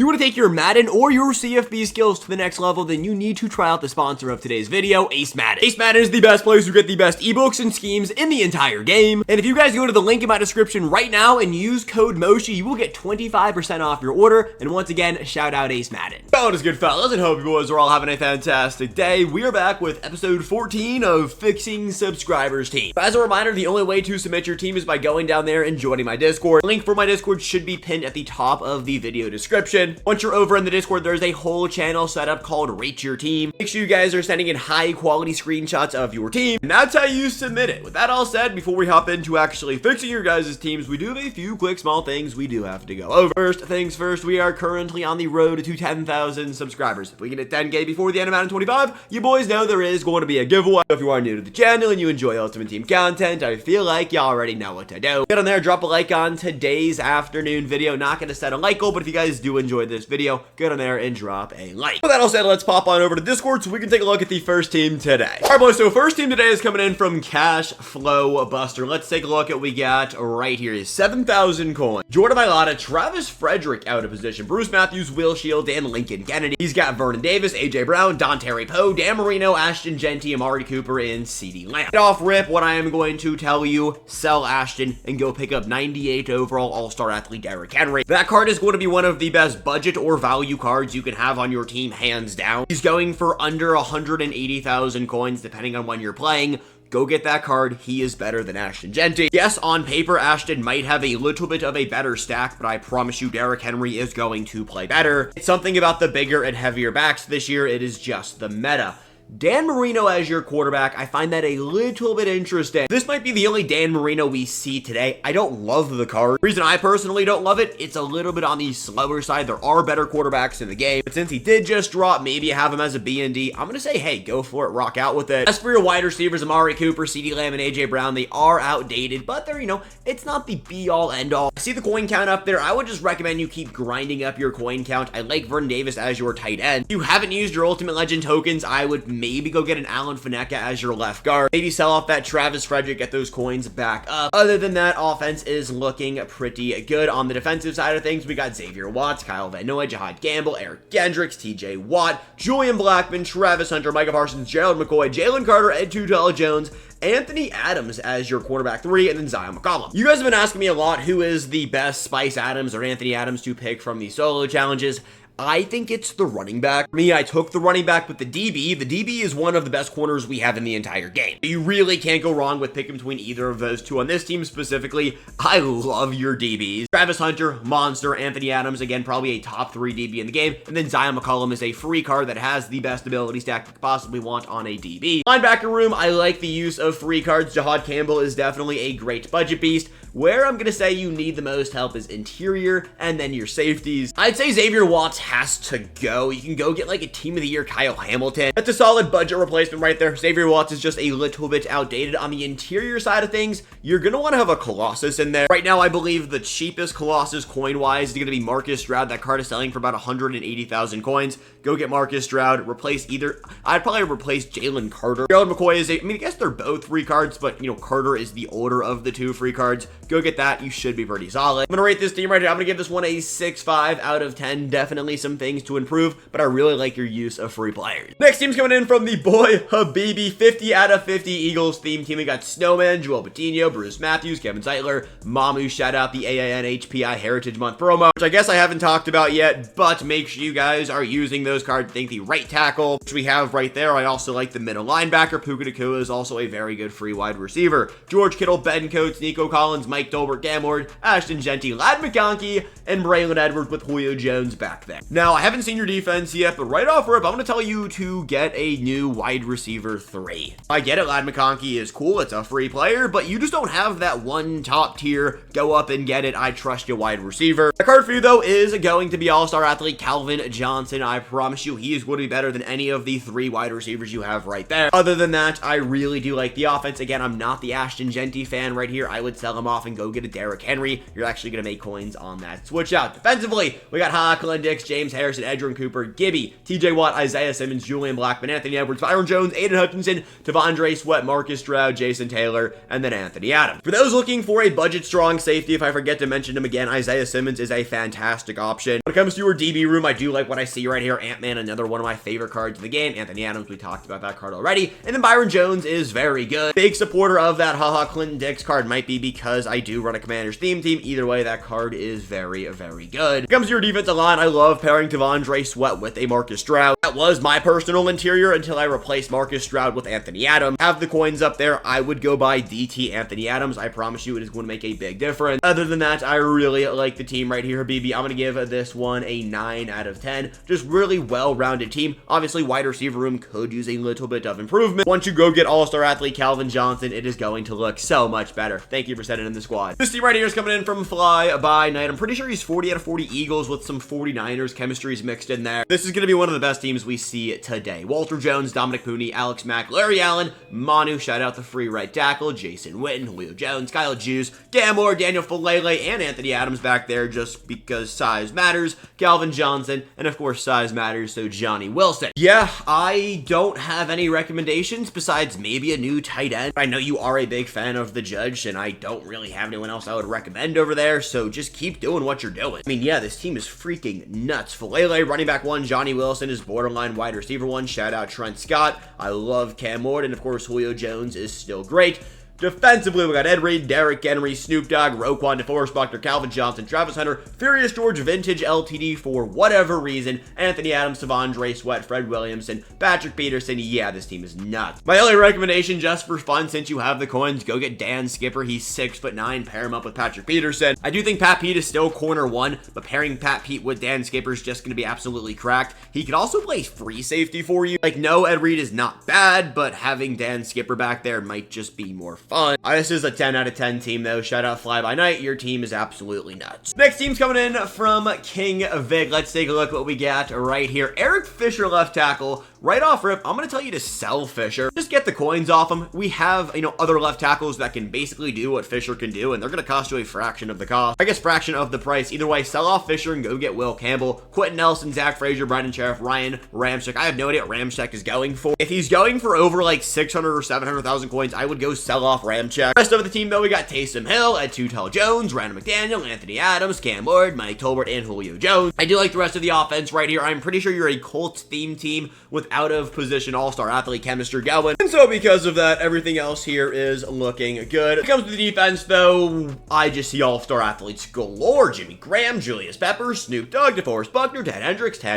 you want to take your Madden or your CFB skills to the next level, then you need to try out the sponsor of today's video, Ace Madden. Ace Madden is the best place to get the best ebooks and schemes in the entire game. And if you guys go to the link in my description right now and use code Moshi, you will get 25% off your order. And once again, shout out Ace Madden. What is good, fellas, and hope you boys are all having a fantastic day. We are back with episode 14 of Fixing Subscribers Team. As a reminder, the only way to submit your team is by going down there and joining my Discord. Link for my Discord should be pinned at the top of the video description. Once you're over in the Discord, there's a whole channel set up called Rate Your Team. Make sure you guys are sending in high quality screenshots of your team, and that's how you submit it. With that all said, before we hop into actually fixing your guys' teams, we do have a few quick small things we do have to go over. First things first, we are currently on the road to 10,000 subscribers. If we get 10K before the end of Madden 25, you boys know there is going to be a giveaway. If you are new to the channel and you enjoy Ultimate Team content, I feel like you already know what to do. Get on there, drop a like on today's afternoon video. Not going to set a like goal, but if you guys do enjoy this video, get on there and drop a like. With that all said, let's pop on over to Discord so we can take a look at the first team today. All right, boys, so first team today is coming in from Cash Flow Buster. Let's take a look at what we got right here. 7,000 coins. Jordan Mailata, Travis Frederick out of position, Bruce Matthews, Will Shield, and Lincoln Kennedy. He's got Vernon Davis, AJ Brown, Don Terry Poe, Dan Marino, Ashton Genty, Amari Cooper, and CeeDee Lamb. Off rip, what I am going to tell you, sell Ashton and go pick up 98 overall all-star athlete Derrick Henry. That card is going to be one of the best budget or value cards you can have on your team, hands down. He's going for under 180,000 coins depending on when you're playing. Go get that card. He is better than Ashton Genty. Yes, on paper, Ashton might have a little bit of a better stack, but I promise you Derrick Henry is going to play better. It's something about the bigger and heavier backs this year. It is just the meta. Dan Marino as your quarterback, I find that a little bit interesting. This might be the only Dan Marino we see today. I don't love the card. The reason I personally don't love it, it's a little bit on the slower side. There are better quarterbacks in the game, but since he did just drop, maybe you have him as a B and D. I'm going to say, hey, go for it, rock out with it. As for your wide receivers, Amari Cooper, CeeDee Lamb, and AJ Brown, they are outdated, but they're, it's not the be-all, end-all. I see the coin count up there. I would just recommend you keep grinding up your coin count. I like Vernon Davis as your tight end. If you haven't used your Ultimate Legend tokens, I would maybe go get an Alan Faneca as your left guard. Maybe sell off that Travis Frederick, get those coins back up. Other than that, offense is looking pretty good. On the defensive side of things, we got Xavier Watts, Kyle Van Noy, Jahad Gamble, Eric Gendricks, TJ Watt, Julian Blackmon, Travis Hunter, Micah Parsons, Gerald McCoy, Jalen Carter, Ed Tutela Jones, Anthony Adams as your quarterback 3, and then Zion McCollum. You guys have been asking me a lot who is the best Spice Adams or Anthony Adams to pick from the solo challenges. I think it's the running back. For me, I took the running back with the DB. The DB is one of the best corners we have in the entire game. You really can't go wrong with picking between either of those two. On this team specifically, I love your DBs. Travis Hunter, monster. Anthony Adams, again, probably a top 3 DB in the game. And then Zion McCollum is a free card that has the best ability stack you could possibly want on a DB. Linebacker room, I like the use of free cards. Jahad Campbell is definitely a great budget beast. Where I'm going to say you need the most help is interior and then your safeties. I'd say Xavier Watts has to go. You can go get like a team of the year Kyle Hamilton. That's a solid budget replacement right there. Xavier Watts is just a little bit outdated. On the interior side of things, you're going to want to have a Colossus in there. Right now, I believe the cheapest Colossus coin-wise is going to be Marcus Stroud. That card is selling for about 180,000 coins. Go get Marcus Stroud. Replace either. I'd probably replace Jalen Carter. Gerald McCoy is I guess they're both free cards, but, Carter is the older of the two free cards. Go get that. You should be pretty solid. I'm going to rate this team right here. I'm going to give this one a 6.5 out of 10. Definitely some things to improve, but I really like your use of free players. Next team's coming in from the boy Habibi. 50 out of 50 Eagles theme team. We got Snowman, Joel Patino, Bruce Matthews, Kevin Zeitler, Mamu. Shout out the AIN HPI Heritage Month promo, which I guess I haven't talked about yet, but make sure you guys are using those cards. Think the right tackle, which we have right there. I also like the middle linebacker. Puka Nacua is also a very good free wide receiver. George Kittle, Ben Coates, Nico Collins, Mike Dolbert, Gamord, Ashton Genty, Ladd McConkey, and Braylon Edwards with Julio Jones back there. Now, I haven't seen your defense yet, but right off rip, I'm going to tell you to get a new wide receiver 3. I get it, Ladd McConkey is cool. It's a free player, but you just don't have that one top tier. Go up and get it. I trust you, wide receiver. The card for you, though, is going to be all-star athlete Calvin Johnson. I promise you, he is going to be better than any of the 3 wide receivers you have right there. Other than that, I really do like the offense. Again, I'm not the Ashton Genty fan right here. I would sell him off and and go get a Derrick Henry, you're actually going to make coins on that switch out. Defensively, we got Clelin Dix, James Harrison, Edgerrin Cooper, Gibby, TJ Watt, Isaiah Simmons, Julian Blackmon, Anthony Edwards, Byron Jones, Aiden Hutchinson, Tavondre Sweat, Marcus Stroud, Jason Taylor, and then Anthony Adams. For those looking for a budget-strong safety, if I forget to mention him again, Isaiah Simmons is a fantastic option. When it comes to your DB room, I do like what I see right here. Ant-Man, another one of my favorite cards in the game. Anthony Adams, we talked about that card already. And then Byron Jones is very good. Big supporter of that Clinton Dix card, might be because I do run a Commander's theme team. Either way, that card is very, very good. When it comes to your defensive line, I love pairing Tavondre Sweat with a Marcus Stroud. That was my personal interior until I replaced Marcus Stroud with Anthony Adams. Have the coins up there. I would go by DT Anthony Adams. I promise you it is going to make a big difference. Other than that, I really like the team right here, BB. I'm going to give this one a 9 out of 10. Just really well-rounded team. Obviously, wide receiver room could use a little bit of improvement. Once you go get all-star athlete Calvin Johnson, it is going to look so much better. Thank you for sending in the squad. This team right here is coming in from Fly by Night. I'm pretty sure he's 40 out of 40 Eagles with some 49ers chemistries mixed in there. This is going to be one of the best teams we see today. Walter Jones, Dominic Pooney, Alex Mack, Larry Allen, Manu, shout out the free right tackle, Jason Witten, Julio Jones, Kyle Juice, Gamore, Daniel Falele, and Anthony Adams back there just because size matters, Calvin Johnson, and of course size matters, so Johnny Wilson. Yeah, I don't have any recommendations besides maybe a new tight end. I know you are a big fan of the Judge, and I don't really have anyone else I would recommend over there, so just keep doing what you're doing. I mean, yeah, this team is freaking nuts. Falele, running back 1, Johnny Wilson is borderline wide receiver 1, shout out Trent Scott. I love Cam Ward, and of course Julio Jones is still great. Defensively, we got Ed Reed, Derrick Henry, Snoop Dogg, Roquan DeForest Buckner, Calvin Johnson, Travis Hunter, Furious George, Vintage LTD for whatever reason, Anthony Adams, Tavondre Sweat, Fred Williamson, Patrick Peterson. Yeah, this team is nuts. My only recommendation, just for fun, since you have the coins, go get Dan Skipper. He's 6'9", pair him up with Patrick Peterson. I do think Pat Pete is still corner 1, but pairing Pat Pete with Dan Skipper is just going to be absolutely cracked. He could also play free safety for you. Like, no, Ed Reed is not bad, but having Dan Skipper back there might just be more fun. This is a 10 out of 10 team, though. Shout out Fly By Night. Your team is absolutely nuts. Next team's coming in from King Vic. Let's take a look at what we got right here. Eric Fisher, left tackle. Right off rip, I'm going to tell you to sell Fisher. Just get the coins off him. We have, other left tackles that can basically do what Fisher can do, and they're going to cost you a fraction of the cost. I guess fraction of the price. Either way, sell off Fisher and go get Will Campbell, Quentin Nelson, Zach Frazier, Brandon Sheriff, Ryan Ramczyk. I have no idea what Ramczyk is going for. If he's going for over like 600 or 700,000 coins, I would go sell off Ramczyk. Rest of the team, though, we got Taysom Hill, Ed Tutel Jones, Randall McDaniel, Anthony Adams, Cam Ward, Mike Tolbert, and Julio Jones. I do like the rest of the offense right here. I'm pretty sure you're a Colts theme team with out of position all-star athlete chemistry going. And so because of that, everything else here is looking good. When it comes to the defense, though, I just see all-star athletes galore. Jimmy Graham, Julius Peppers, Snoop Dogg, DeForest Buckner, Ted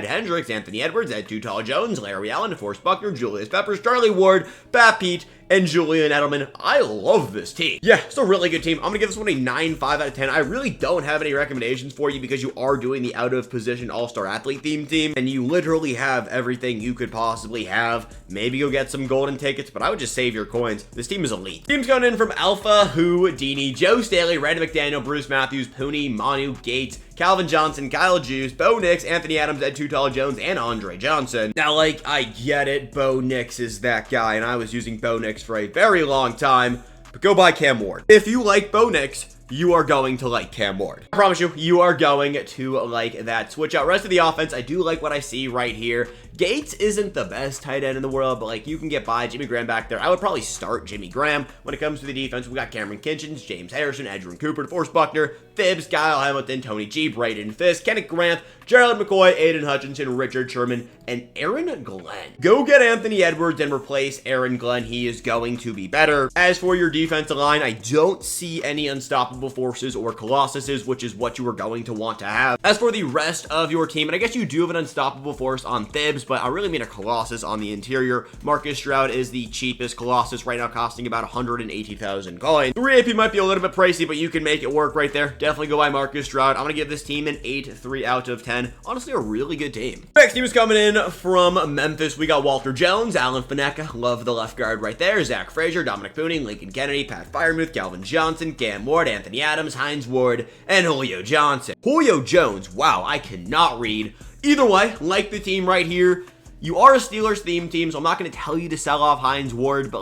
Hendricks, Anthony Edwards, Ed Tutel Jones, Larry Allen, DeForest Buckner, Julius Peppers, Charlie Ward, Pat Pete, and Julian Edelman. I love this team. Yeah, it's a really good team. I'm gonna give this one a 9.5 out of 10. I really don't have any recommendations for you because you are doing the out of position all-star athlete theme team, and you literally have everything you could possibly have. Maybe you'll get some golden tickets, but I would just save your coins. This team is elite. Team's coming in from Alpha Houdini, Joe Staley, Randy McDaniel, Bruce Matthews, Pooney, Manu, Gates, Calvin Johnson, Kyle Juice, Bo Nix, Anthony Adams, Ed Tutel Jones, and Andre Johnson. Now, I get it. Bo Nix is that guy, and I was using Bo Nix for a very long time, but go buy Cam Ward. If you like Bo Nix, you are going to like Cam Ward. I promise you are going to like that switch out. Rest of the offense, I do like what I see right here. Gates isn't the best tight end in the world, but you can get by. Jimmy Graham back there. I would probably start Jimmy Graham. When it comes to the defense, we got Cameron Kinchins, James Harrison, Edgerrin Cooper, DeForest Buckner, Phibbs, Kyle Hamilton, Tony G, Braden Fisk, Kenneth Grant, Gerald McCoy, Aiden Hutchinson, Richard Sherman, and Aaron Glenn. Go get Anthony Edwards and replace Aaron Glenn. He is going to be better. As for your defensive line, I don't see any unstoppable forces or colossuses, which is what you are going to want to have. As for the rest of your team, and I guess you do have an unstoppable force on Phibbs, but I really mean a colossus on the interior. Marcus Stroud is the cheapest colossus right now, costing about 180,000 coins. 3 AP might be a little bit pricey, but you can make it work right there. Definitely go buy Marcus Stroud. I'm going to give this team an 8.3 out of 10. Honestly, a really good team. Next team is coming in from Memphis. We got Walter Jones, Alan Faneka, love the left guard right there, Zach Frazier, Dominic Pooney, Lincoln Kennedy, Pat Firemouth, Calvin Johnson, Cam Ward, Anthony Adams, Hines Ward, and Julio Johnson. Julio Jones, wow, I cannot read. Either way, like the team right here. You are a Steelers theme team, so I'm not going to tell you to sell off Hines Ward, but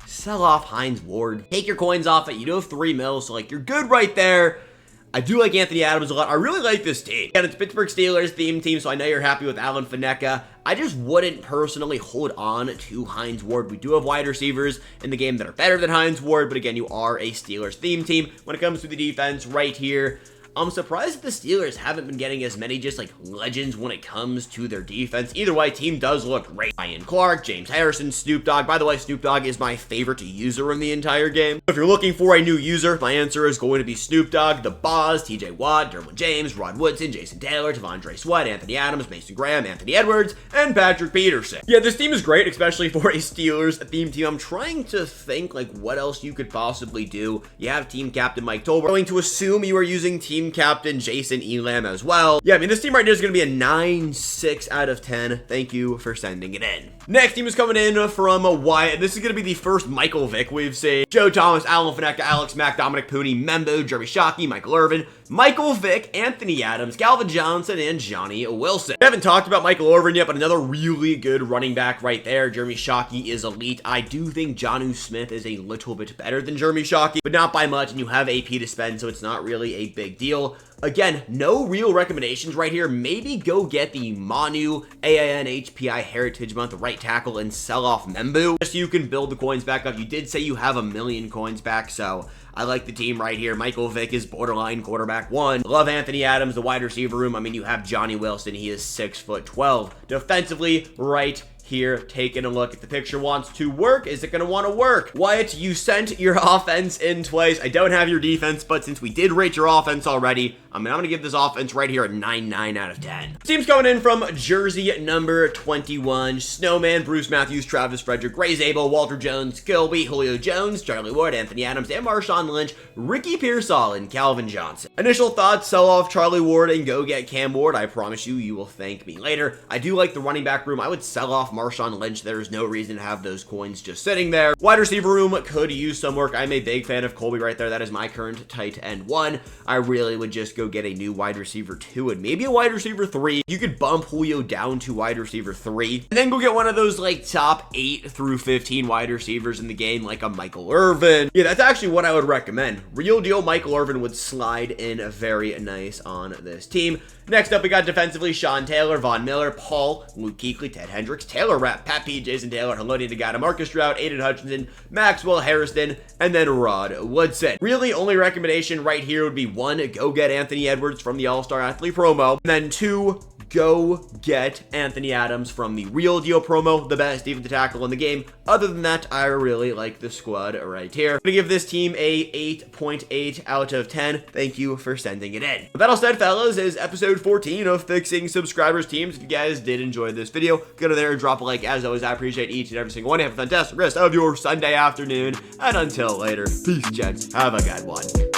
sell off Hines Ward. Take your coins off it. You do have 3 mil, so like you're good right there. I do like Anthony Adams a lot. I really like this team. And it's Pittsburgh Steelers theme team, so I know you're happy with Alan Faneca. I just wouldn't personally hold on to Hines Ward. We do have wide receivers in the game that are better than Hines Ward, but again, you are a Steelers theme team. When it comes to the defense right here, I'm surprised that the Steelers haven't been getting as many just like legends when it comes to their defense. Either way, team does look great. Ryan Clark, James Harrison, Snoop Dogg. By the way, Snoop Dogg is my favorite user in the entire game. If you're looking for a new user, my answer is going to be Snoop Dogg, The Boz, TJ Watt, Derwin James, Rod Woodson, Jason Taylor, Tavondre Sweat, Anthony Adams, Mason Graham, Anthony Edwards, and Patrick Peterson. Yeah, this team is great, especially for a Steelers theme team. I'm trying to think like what else you could possibly do. You have team captain Mike Tolbert. I'm going to assume you are using team captain Jason Elam as well. Yeah, I mean, this team right now is going to be a 9-6 out of 10. Thank you for sending it in. Next team is coming in from Wyatt. This is going to be the first Michael Vick we've seen. Joe Thomas, Alan Faneca, Alex Mack, Dominic Pooney, Membo, Jeremy Shockey, Michael Irvin, Michael Vick, Anthony Adams, Calvin Johnson, and Johnny Wilson. We haven't talked about Michael Irvin yet, but another really good running back right there. Jeremy Shockey is elite. I do think Jonnu Smith is a little bit better than Jeremy Shockey, but not by much, and you have AP to spend, so it's not really a big deal. Again, no real recommendations right here. Maybe go get the Manu AAN HPI Heritage Month right tackle and sell off Membu, just so you can build the coins back up. You did say you have 1 million coins back, so I like the team right here. Michael Vick is borderline quarterback 1. Love Anthony Adams, the wide receiver room. I mean, you have Johnny Wilson. He is 6'12". Defensively, right here, taking a look. If the picture wants to work, is it going to want to work? Wyatt, you sent your offense in twice. I don't have your defense, but since we did rate your offense already, I'm going to give this offense right here a 9 out of 10. Team's coming in from jersey number 21. Snowman, Bruce Matthews, Travis Frederick, Ray Zabel, Walter Jones, Gilby, Julio Jones, Charlie Ward, Anthony Adams, and Marshawn Lynch, Ricky Pearsall, and Calvin Johnson. Initial thoughts, sell off Charlie Ward and go get Cam Ward. I promise you, you will thank me later. I do like the running back room. I would sell off Marshawn Lynch. There's no reason to have those coins just sitting there. Wide receiver room could use some work. I'm a big fan of Colby right there. That is my current tight end 1. I really would just go get a new wide receiver 2 and maybe a wide receiver 3. You could bump Julio down to wide receiver 3 and then go get one of those like top 8 through 15 wide receivers in the game, like a Michael Irvin. Yeah, that's actually what I would recommend. Real deal Michael Irvin would slide in very nice on this team. Next up, we got defensively Sean Taylor, Von Miller, Paul, Luke Kuechly, Ted Hendricks, Taylor Rapp, Pat P, Jason Taylor, Haloti Nagata, Marcus Stroud, Aiden Hutchinson, Maxwell Harrison, and then Rod Woodson. Really, only recommendation right here would be 1, go get Anthony Edwards from the All-Star Athlete promo, and then 2, go get Anthony Adams from the Real Deal promo, the best defensive tackle in the game. Other than that, I really like the squad right here. I'm gonna give this team a 8.8 out of 10. Thank you for sending it in. With that all said, fellas, is episode 14 of Fixing Subscribers Teams. If you guys did enjoy this video, go to there and drop a like. As always, I appreciate each and every single one. Have a fantastic rest of your Sunday afternoon, and until later, peace, gents. Have a good one.